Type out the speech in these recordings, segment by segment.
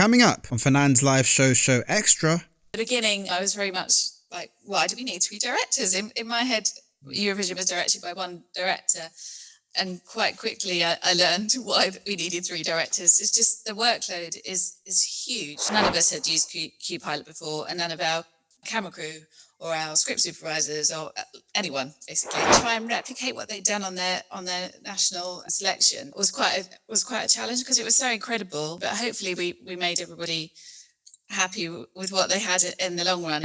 Coming up on Fernand's live show Extra. At the beginning, I was very much like, why do we need three directors? In my head, Eurovision was directed by one director. And quite quickly, I learned why we needed three directors. It's just the workload is huge. None of us had used QPilot before, and none of our camera crew or our script supervisors or anyone basically try and replicate what they'd done on their national selection was quite a challenge because it was so incredible. But hopefully, we made everybody happy with what they had in the long run.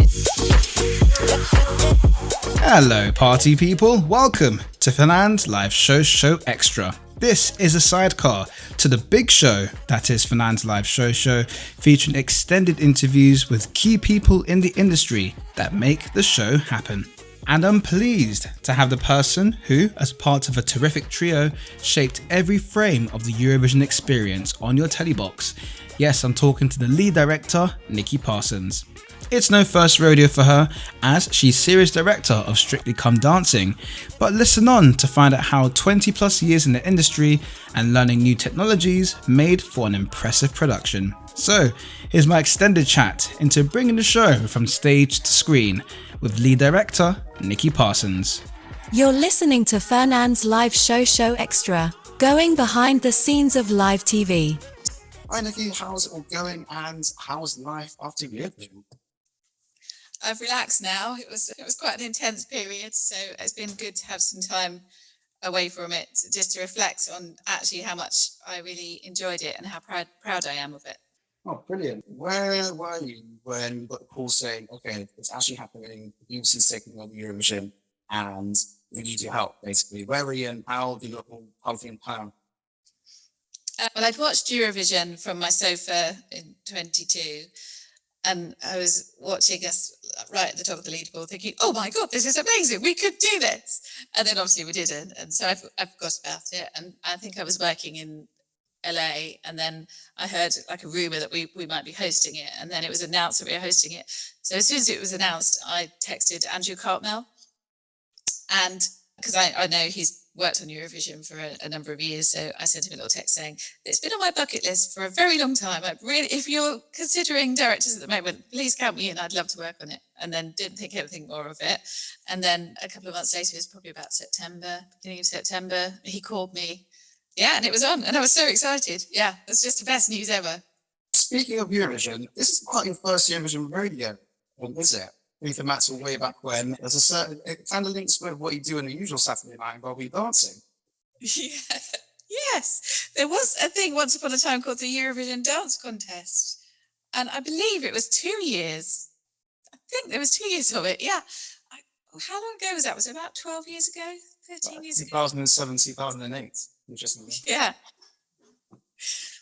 Hello party people, welcome to Fernand's live show Extra. This is a sidecar to the big show that is Fernand's live show featuring extended interviews with key people in the industry that make the show happen. And I'm pleased to have the person who, as part of a terrific trio, shaped every frame of the Eurovision experience on your telly box. Yes, I'm talking to the lead director, Nikki Parsons. It's no first rodeo for her, as she's series director of Strictly Come Dancing, but listen on to find out how 20 plus years in the industry and learning new technologies made for an impressive production. So, here's my extended chat into bringing the show from stage to screen with lead director Nikki Parsons. You're listening to Fernand's live show Extra, going behind the scenes of live TV. Hi Nikki, how's it all going and how's life after Eurovision? I've relaxed now. It was quite an intense period, so it's been good to have some time away from it, just to reflect on actually how much I really enjoyed it and how proud I am of it. Oh, brilliant. Where were you when you got the call saying, okay, it's actually happening, UBC's taking over Eurovision and we need your help, basically? Where were you and how did you look in plan? Well, I'd watched Eurovision from my sofa in 22, and I was watching us right at the top of the leaderboard thinking, oh my God, this is amazing, we could do this. And then obviously we didn't. And so I forgot about it. And I think I was working in LA, and then I heard like a rumor that we might be hosting it. And then it was announced that we were hosting it. So as soon as it was announced, I texted Andrew Cartmel, and because I know he's worked on Eurovision for a number of years, so I sent him a little text saying, it's been on my bucket list for a very long time. If you're considering directors at the moment, please count me in, I'd love to work on it. And then didn't think anything more of it. And then a couple of months later, it was probably about beginning of September, he called me. Yeah, and it was on, and I was so excited. Yeah, it's just the best news ever. Speaking of Eurovision, this is quite your first Eurovision rodeo, or is it? Ethan Maxwell way back when. There's a certain, it kind of links with what you do in the usual Saturday night while we're dancing. Yeah. Yes, there was a thing once upon a time called the Eurovision Dance Contest, and I believe it was 2 years. I think there was 2 years of it. Yeah. How long ago was that? Was it about 12 years ago? 13 years ago? 2007, 2008. Interesting. Yeah.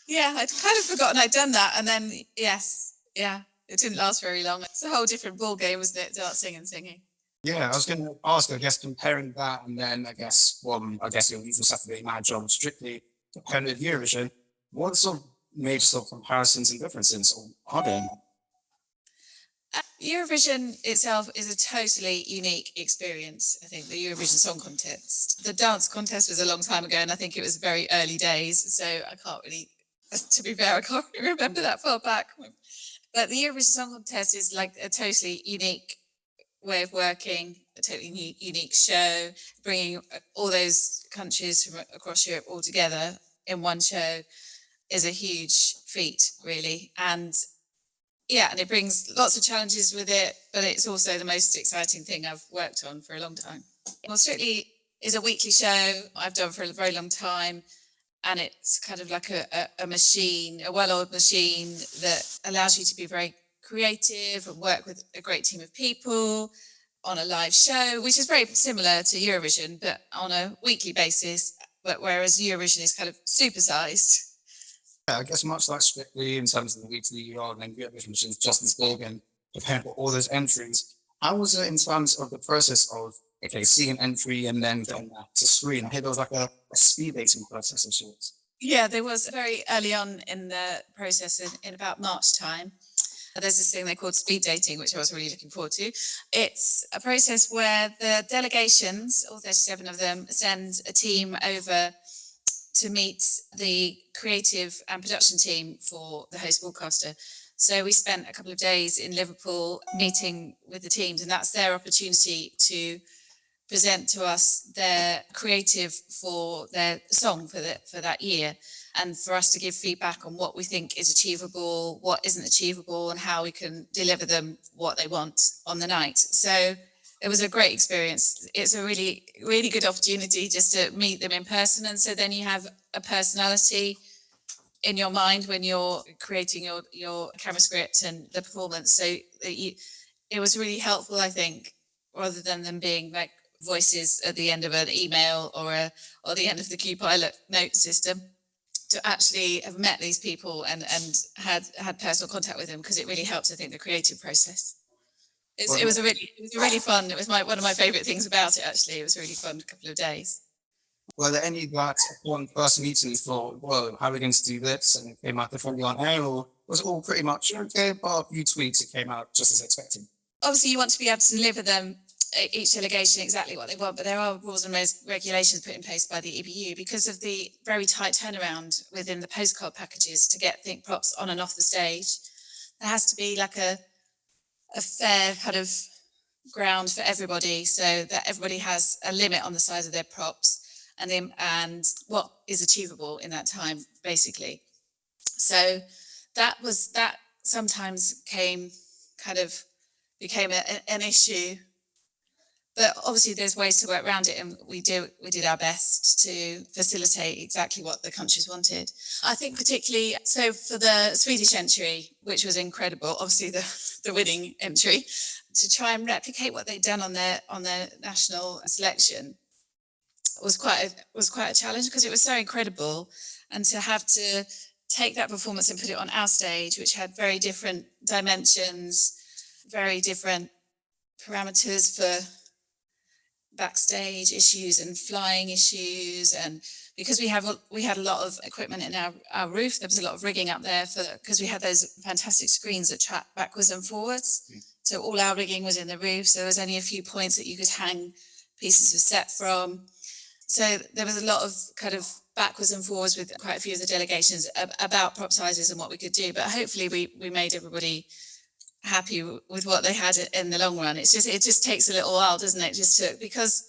Yeah, I'd kind of forgotten I'd done that, and then yes, yeah. It didn't last very long. It's a whole different ball game, wasn't it? Dancing and singing. Yeah, I was going to ask, I guess, comparing that and then, your usual Saturday night job strictly compared with Eurovision, what sort of major comparisons and differences are there? Eurovision itself is a totally unique experience. I think the Eurovision Song Contest. The dance contest was a long time ago, and I think it was very early days. So I can't really, to be fair, I can't really remember that far back. But the Eurovision Song Contest is like a totally unique way of working, a totally unique show, bringing all those countries from across Europe all together in one show is a huge feat, really. And yeah, and it brings lots of challenges with it, but it's also the most exciting thing I've worked on for a long time. Well, Strictly is a weekly show I've done for a very long time. And it's kind of like a machine, a well-oiled machine that allows you to be very creative and work with a great team of people on a live show, which is very similar to Eurovision, but on a weekly basis, but whereas Eurovision is kind of supersized. Yeah, I guess much like Strictly in terms of the weekly you are, and then Eurovision, which is just as big and preparing for all those entries. How was it in terms of the process of seeing an entry and then going to screen? I hear there was like a speed dating process of sorts. Yeah, there was very early on in the process in about March time. There's this thing they called speed dating, which I was really looking forward to. It's a process where the delegations, all 37 of them, send a team over to meet the creative and production team for the host broadcaster. So we spent a couple of days in Liverpool meeting with the teams, and that's their opportunity to present to us their creative for their song for that year, and for us to give feedback on what we think is achievable, what isn't achievable, and how we can deliver them what they want on the night. So it was a great experience. It's a really, really good opportunity just to meet them in person. And so then you have a personality in your mind when you're creating your camera script and the performance. So it was really helpful, I think, rather than them being like voices at the end of an email or the end of the QPilot note system, to actually have met these people and had personal contact with them, because it really helped, I think, the creative process. It was really fun. It was one of my favourite things about it, actually. It was a really fun couple of days. Were there any like one person meeting you thought, whoa, how are we going to do this? And it came out differently on air, or was it all pretty much okay, bar a few tweets, it came out just as expected? Obviously, you want to be able to deliver them, each delegation, exactly what they want, but there are rules and regulations put in place by the EBU because of the very tight turnaround within the postcard packages to get think props on and off the stage. There has to be like a fair kind of ground for everybody, so that everybody has a limit on the size of their props and what is achievable in that time, basically. So that sometimes became an issue, but obviously there's ways to work around it, and we did our best to facilitate exactly what the countries wanted. I think particularly so for the Swedish entry, which was incredible, obviously the winning entry, to try and replicate what they'd done on their national selection was quite a challenge, because it was so incredible, and to have to take that performance and put it on our stage, which had very different dimensions, very different parameters for backstage issues and flying issues, and because we had a lot of equipment in our roof, there was a lot of rigging up there because we had those fantastic screens that track backwards and forwards. So all our rigging was in the roof, so there was only a few points that you could hang pieces of set from. So there was a lot of kind of backwards and forwards with quite a few of the delegations about prop sizes and what we could do, but hopefully we made everybody happy with what they had in the long run. It just takes a little while, doesn't it? Because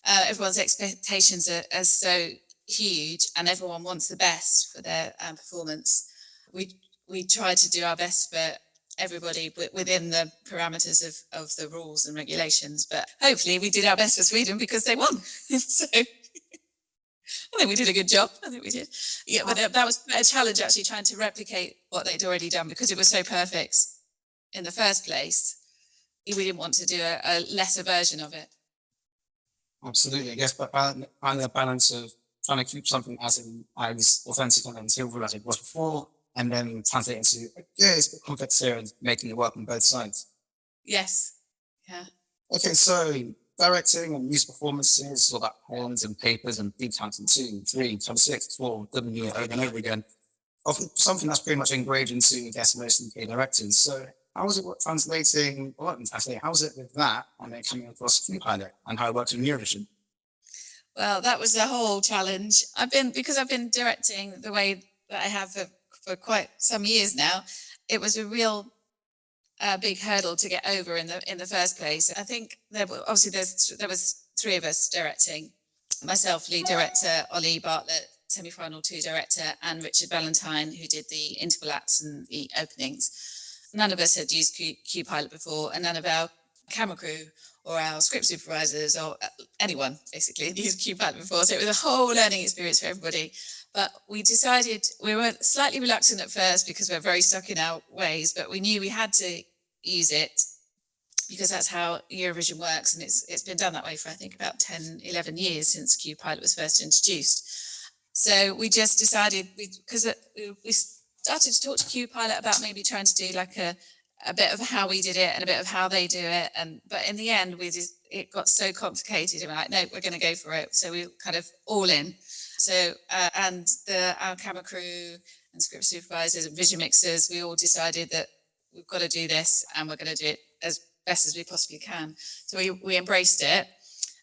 everyone's expectations are so huge, and everyone wants the best for their performance. We try to do our best for everybody within the parameters of the rules and regulations, but hopefully we did our best for Sweden because they won. So I think we did a good job. I think we did. Yeah, but that was a challenge, actually, trying to replicate what they'd already done, because it was so perfect in the first place. We didn't want to do a lesser version of it. Absolutely. I guess, but finding a balance of trying to keep something as authentic and until as it was before, and then translate into, it's a bit complex here and making it work on both sides. Yes. Yeah. Okay, so directing and music performances, all that poems and papers and beat counting 2, 3, 26, 4, W over and over again. Something that's pretty much ingrained into, I guess, most UK directors. So how was it translating, how was it with that and then coming across QPilot and how it worked in Eurovision? Well, that was a whole challenge. Because I've been directing the way that I have for quite some years now, it was a real big hurdle to get over in the first place. I think there was 3 of us directing: myself, lead director, Ollie Bartlett, semi-final 2 director, and Richard Valentine, who did the interval acts and the openings. None of us had used QPilot before, and none of our camera crew or our script supervisors or anyone basically had used QPilot before. So it was a whole learning experience for everybody. But we decided, we were slightly reluctant at first because we're very stuck in our ways, but we knew we had to use it because that's how Eurovision works. And it's been done that way for, I think, about 10, 11 years since QPilot was first introduced. So we just decided, because we started to talk to QPilot about maybe trying to do like a bit of how we did it and a bit of how they do it. But in the end, it got so complicated. And we're like, no, we're going to go for it. So we kind of all in. So, our camera crew and script supervisors and vision mixers, we all decided that we've got to do this and we're going to do it as best as we possibly can. So we embraced it.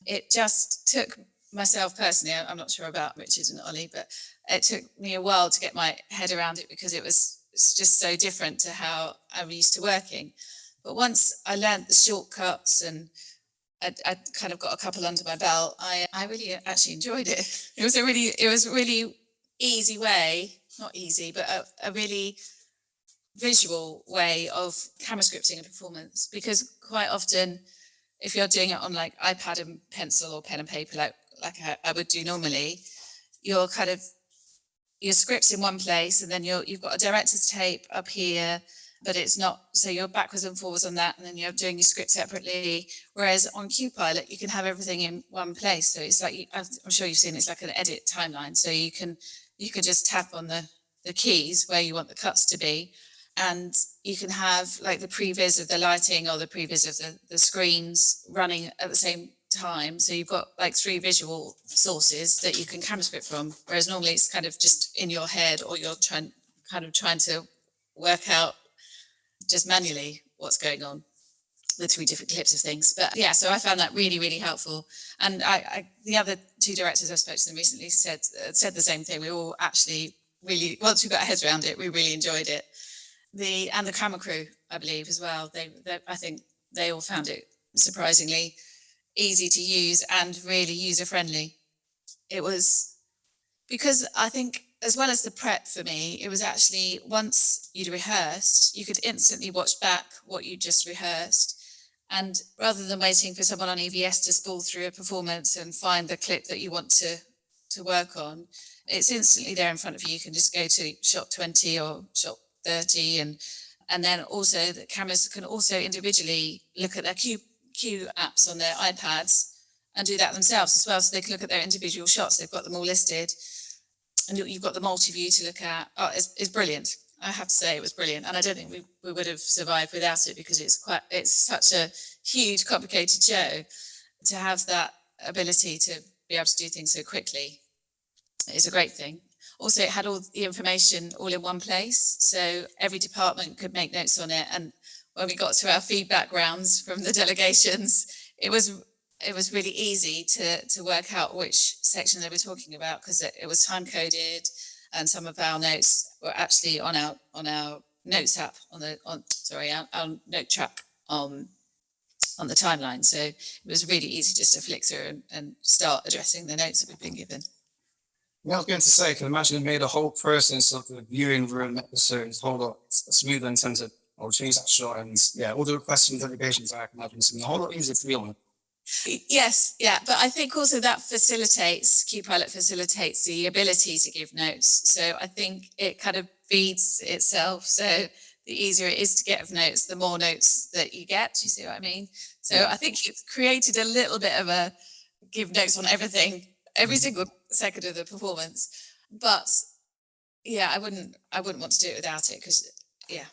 It just took myself personally, I'm not sure about Richard and Ollie, but it took me a while to get my head around it because it's just so different to how I'm used to working. But once I learned the shortcuts and I kind of got a couple under my belt, I really actually enjoyed it. It was a really easy way, not easy, but a really visual way of camera scripting a performance, because quite often if you're doing it on like iPad and pencil or pen and paper like I would do normally, your script's in one place and then you've got a director's tape up here, but it's not, so you're backwards and forwards on that, and then you're doing your script separately. Whereas on QPilot, you can have everything in one place. So it's like, I'm sure you've seen, it's like an edit timeline. So you can just tap on the keys where you want the cuts to be. And you can have like the previs of the lighting or the previs of the screens running at the same time. So you've got like 3 visual sources that you can camera script from. Whereas normally it's kind of just in your head, or you're trying to work out just manually what's going on with 3 different clips of things. But yeah, so I found that really, really helpful. And the other 2 directors I spoke to them recently said the same thing. We all actually really, once we got our heads around it, we really enjoyed it. And the camera crew, I believe, as well. I think they all found it surprisingly easy to use and really user friendly. It was, because I think, as well as the prep for me, it was actually, once you'd rehearsed, you could instantly watch back what you just rehearsed. And rather than waiting for someone on EVS to spool through a performance and find the clip that you want to work on, it's instantly there in front of you. You can just go to shot 20 or shot 30, and then also the cameras can also individually look at their Q apps on their iPads and do that themselves as well. So they can look at their individual shots. They've got them all listed, and you've got the multi-view to look at. Oh, it's brilliant. I have to say it was brilliant, and I don't think we would have survived without it, because it's such a huge, complicated show. To have that ability to be able to do things so quickly is a great thing. Also, it had all the information all in one place, so every department could make notes on it. And when we got to our feedback rounds from the delegations, it was really easy to work out which section they were talking about, because it was time coded, and some of our notes were actually on our notes app our note track on the timeline. So it was really easy just to flick through and start addressing the notes that we've been given. Yeah, I was going to say, I can imagine it made the whole process of the viewing room episodes a whole lot smoother in terms of, I'll change that shot, and yeah, all the requests and delegations, I can imagine it's a whole lot easier to deal with. Yes, yeah, but I think also that QPilot facilitates the ability to give notes. So I think it kind of feeds itself. So the easier it is to get notes, the more notes that you get. Do you see what I mean? So yeah. I think it's created a little bit of a give notes on everything, every single second of the performance. But yeah, I wouldn't want to do it without it, because yeah.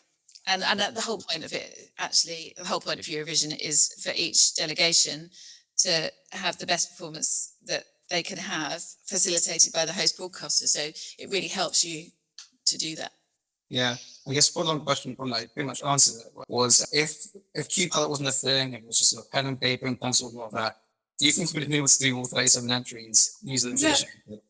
And the whole point of it, actually, the whole point of Eurovision is for each delegation to have the best performance that they can have, facilitated by the host broadcaster. So it really helps you to do that. Yeah, I guess follow-on question from that, pretty much answered it, was if QPilot wasn't a thing, it was just a pen and paper and pencil and all that, do you think we'd have been able to do all 37 entries using the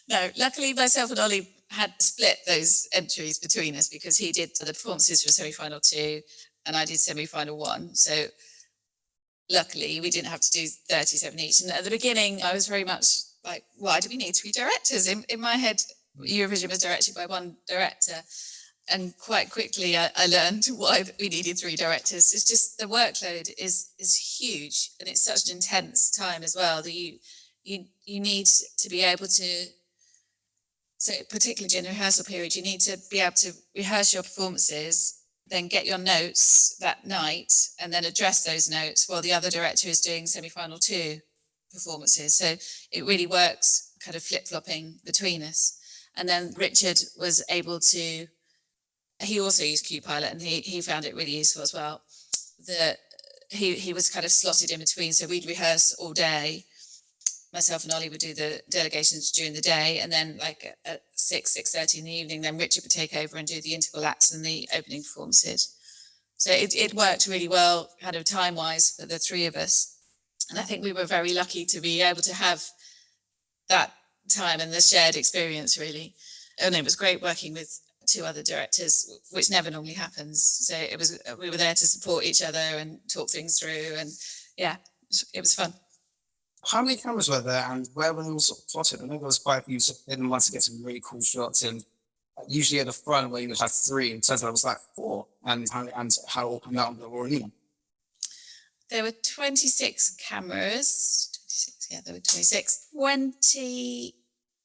No, luckily myself and Ollie had split those entries between us, because he did the performances for semi-final 2 and I did semi-final 1. So luckily we didn't have to do 37 each. And at the beginning I was very much like, why do we need 3 directors? In my head, Eurovision was directed by 1 director. And quite quickly I learned why we needed 3 directors. It's just the workload is huge, and it's such an intense time as well that you need to be able to, so particularly during the rehearsal period, you need to be able to rehearse your performances, then get your notes that night, and then address those notes while the other director is doing semi-final 2 performances. So it really works kind of flip-flopping between us. And then Richard was able to, he also used QPilot, and he found it really useful as well. He was kind of slotted in between, so we'd rehearse all day. Myself and Ollie would do the delegations during the day, and then like at 6:30 in the evening, then Richard would take over and do the interval acts and the opening performances. So it worked really well, kind of time-wise, for the 3 of us. And I think we were very lucky to be able to have that time and the shared experience, really. And it was great working with two other directors, which never normally happens. So we were there to support each other and talk things through, and yeah, it was fun. How many cameras were there, and where were they all sort of plotted? I know there was quite a few sort of hidden ones to get some really cool shots, and usually at the front where you would have three, it turns out it was like four, and how it all came out on the Royal. There were 26 cameras. 26, yeah, there were 26. 20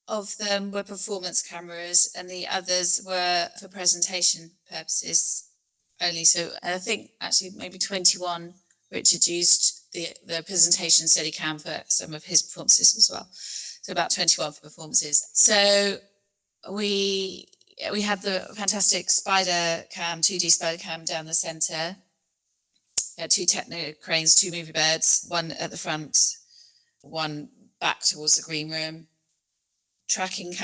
of them were performance cameras, and the others were for presentation purposes only. So I think actually maybe 21. Richard used the presentation Steadicam for some of his performances as well. So about 21 for performances. So we had the fantastic spider cam, 2D spider cam down the centre. We had two techno cranes, two movie birds, one at the front, one back towards the green room.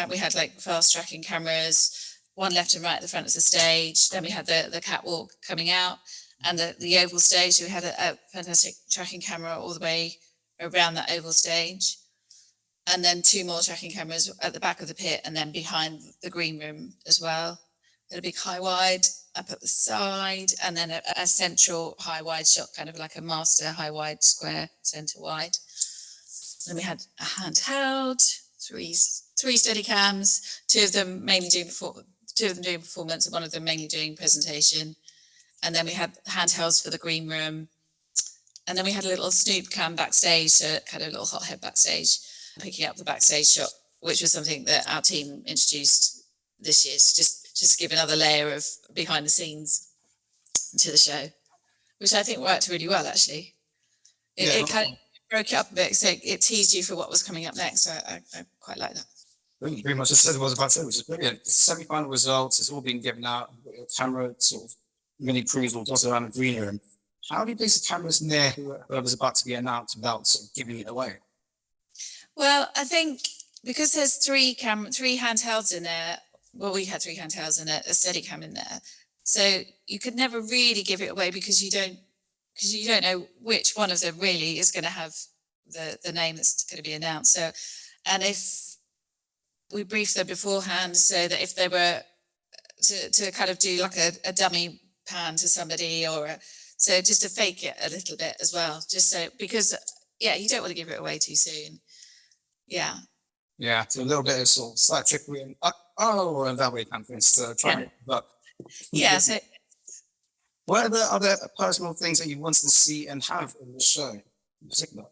We had like fast tracking cameras, one left and right at the front of the stage. Then we had the catwalk coming out, and the oval stage. So we had a fantastic tracking camera all the way around that oval stage. And then two more tracking cameras at the back of the pit and then behind the green room as well. We had a big high wide up at the side, and then a central high wide shot, kind of like a master high wide square centre wide. Then we had a handheld, three Steadicams, two of them doing performance, and one of them mainly doing presentation. And then we had handhelds for the green room. And then we had a little snoop cam backstage, so kind of a little hot head backstage, picking up the backstage shot, which was something that our team introduced this year, to just give another layer of behind the scenes to the show, which I think worked really well, actually. It kind of broke it up a bit, so it teased you for what was coming up next. So I quite like that. Pretty much just said what I was about to say, which is brilliant. Semi-final results, it's all been given out. Your camera sort of mini crews all dotted around the green room. How do you place the cameras near whoever's about to be announced without sort of giving it away? Well, I think because there's three handhelds in there. Well, we had three handhelds and a Steadicam in there, so you could never really give it away because you don't know which one of them really is going to have the name that's going to be announced. So, and if we briefed them beforehand, so that if they were to kind of do like a dummy pan to somebody, so just to fake it a little bit as well, just so, because you don't want to give it away too soon. Yeah, so a little bit of sort of slight trickery and and that way kind of things to try it. But so what are the other personal things that you wanted to see and have in the show in particular?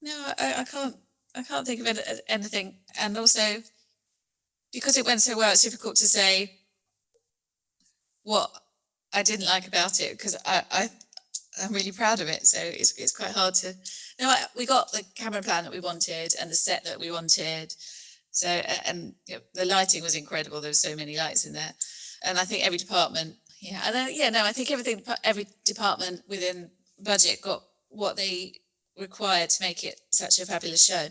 No, I can't think of anything. And also, because it went so well, it's difficult to say what I didn't like about it, because I'm really proud of it. So it's quite hard to. No, we got the camera plan that we wanted and the set that we wanted. So, and the lighting was incredible. There were so many lights in there, and I think every department. I think every department within budget got what they required to make it such a fabulous show.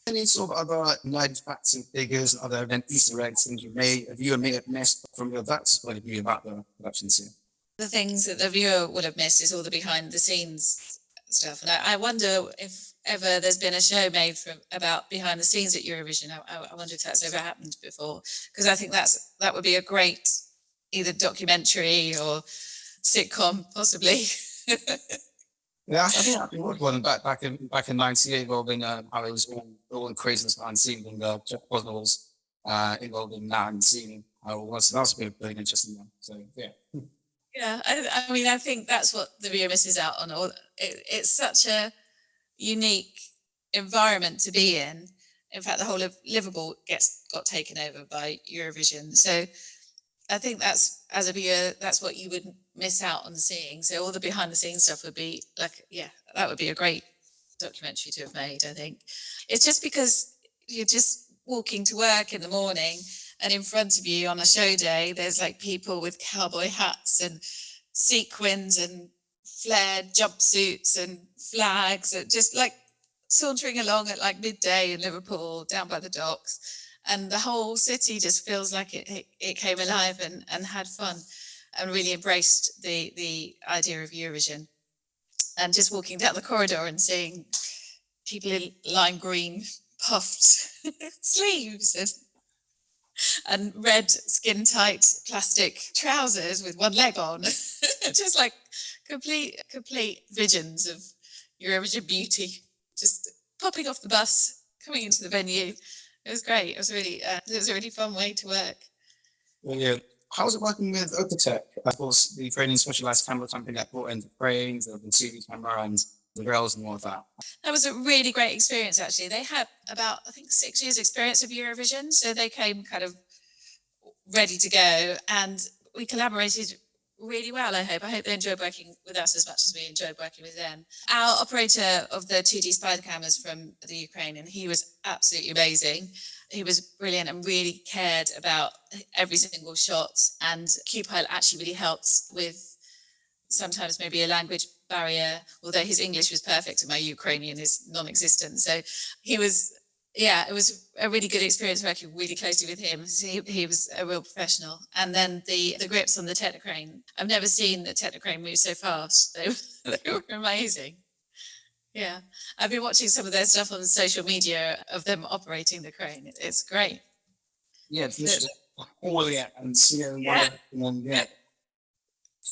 Any sort of other night facts and figures and other event Easter eggs things you may have missed from your VATS point of view about the production scene? The things that the viewer would have missed is all the behind the scenes stuff. And I wonder if ever there's been a show made about behind the scenes at Eurovision. I wonder if that's ever happened before, because I think that would be a great either documentary or sitcom, possibly. Yeah, I think that'd be one back in '98 involving how it was all in craziness behind the scenes, and Jeff Boswell's involved in that and seeing how it was. So that's been a really interesting one. So yeah. Yeah, I mean, I think that's what the viewer misses out on. It's such a unique environment to be in. In fact, the whole of Liverpool got taken over by Eurovision. So I think as a viewer, that's what you would miss out on seeing. So all the behind the scenes stuff would be that would be a great documentary to have made, I think. It's just because you're just walking to work in the morning, and in front of you on a show day, there's like people with cowboy hats and sequins and flared jumpsuits and flags, and just like sauntering along at like midday in Liverpool down by the docks. And the whole city just feels like it came alive and had fun and really embraced the idea of Eurovision. and just walking down the corridor and seeing people in lime green puffed sleeves and red skin tight plastic trousers with one leg on. Just like complete visions of Eurovision beauty, just popping off the bus, coming into the venue. It was great. It was a really fun way to work. Brilliant. How was it working with Optech? Of course, the Ukrainian specialized camera company that brought in the frames, the TV camera, and the rails and all of that. That was a really great experience, actually. They had about, I think, 6 years experience of Eurovision. So they came kind of ready to go, and we collaborated really well. I hope they enjoyed working with us as much as we enjoyed working with them. Our operator of the 2D spider cameras from the Ukraine, and he was absolutely amazing. He was brilliant and really cared about every single shot. And QPilot actually really helped with sometimes maybe a language barrier, although his English was perfect and my Ukrainian is non-existent. So he was, it was a really good experience working really closely with him. He was a real professional. And then the grips on the Technocrane. I've never seen the Technocrane move so fast. They were amazing. Yeah, I've been watching some of their stuff on social media of them operating the crane. It's great. Yeah, it's just and seeing one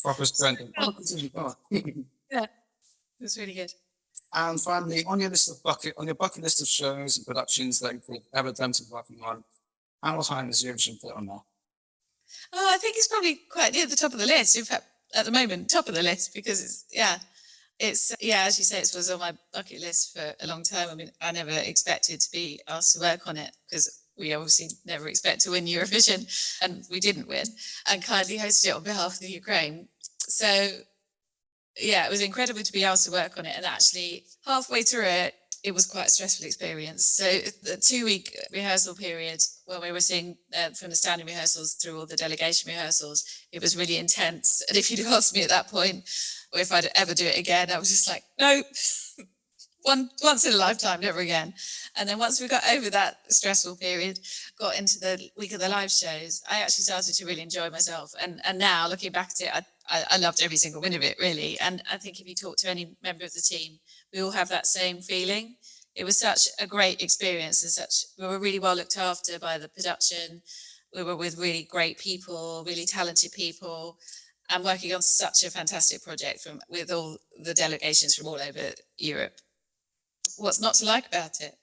proper strength. Yeah, it was really good. And finally, on your bucket list of shows and productions that you've ever done to working on, how high does Eurovision fit on that? Oh, I think it's probably quite near the top of the list. In fact, at the moment, top of the list, because it's as you say, it was on my bucket list for a long time. I mean, I never expected to be asked to work on it because we obviously never expect to win Eurovision, and we didn't win, and kindly hosted it on behalf of the Ukraine. So, it was incredible to be asked to work on it. And actually, halfway through it, it was quite a stressful experience. So the 2-week rehearsal period, when we were seeing from the standing rehearsals through all the delegation rehearsals, it was really intense. And if you'd asked me at that point if I'd ever do it again, I was just like, no, once in a lifetime, never again. And then once we got over that stressful period, got into the week of the live shows, I actually started to really enjoy myself. And now looking back at it, I loved every single minute of it, really. And I think if you talk to any member of the team, we all have that same feeling. It was such a great experience, and we were really well looked after by the production. We were with really great people, really talented people, and working on such a fantastic project with all the delegations from all over Europe. What's not to like about it?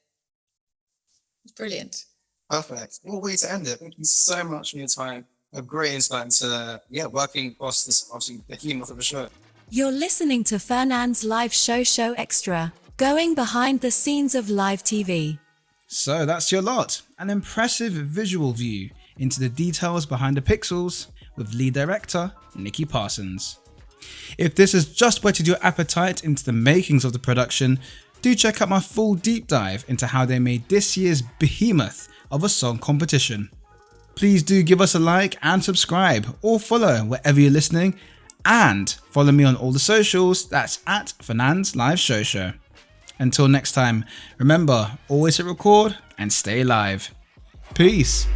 It's brilliant. Perfect. What a way to end it. Thank you so much for your time. A great insight into working across this obviously behemoth of a show. You're listening to Fernand's Live Show Extra, going behind the scenes of live TV. So that's your lot. An impressive visual view into the details behind the pixels with lead director Nikki Parsons. If this has just whetted your appetite into the makings of the production, do check out my full deep dive into how they made this year's behemoth of a song competition. Please do give us a like and subscribe, or follow wherever you're listening, and follow me on all the socials. That's at Fernand's Live Show. Until next time, remember, always hit record and stay live. Peace.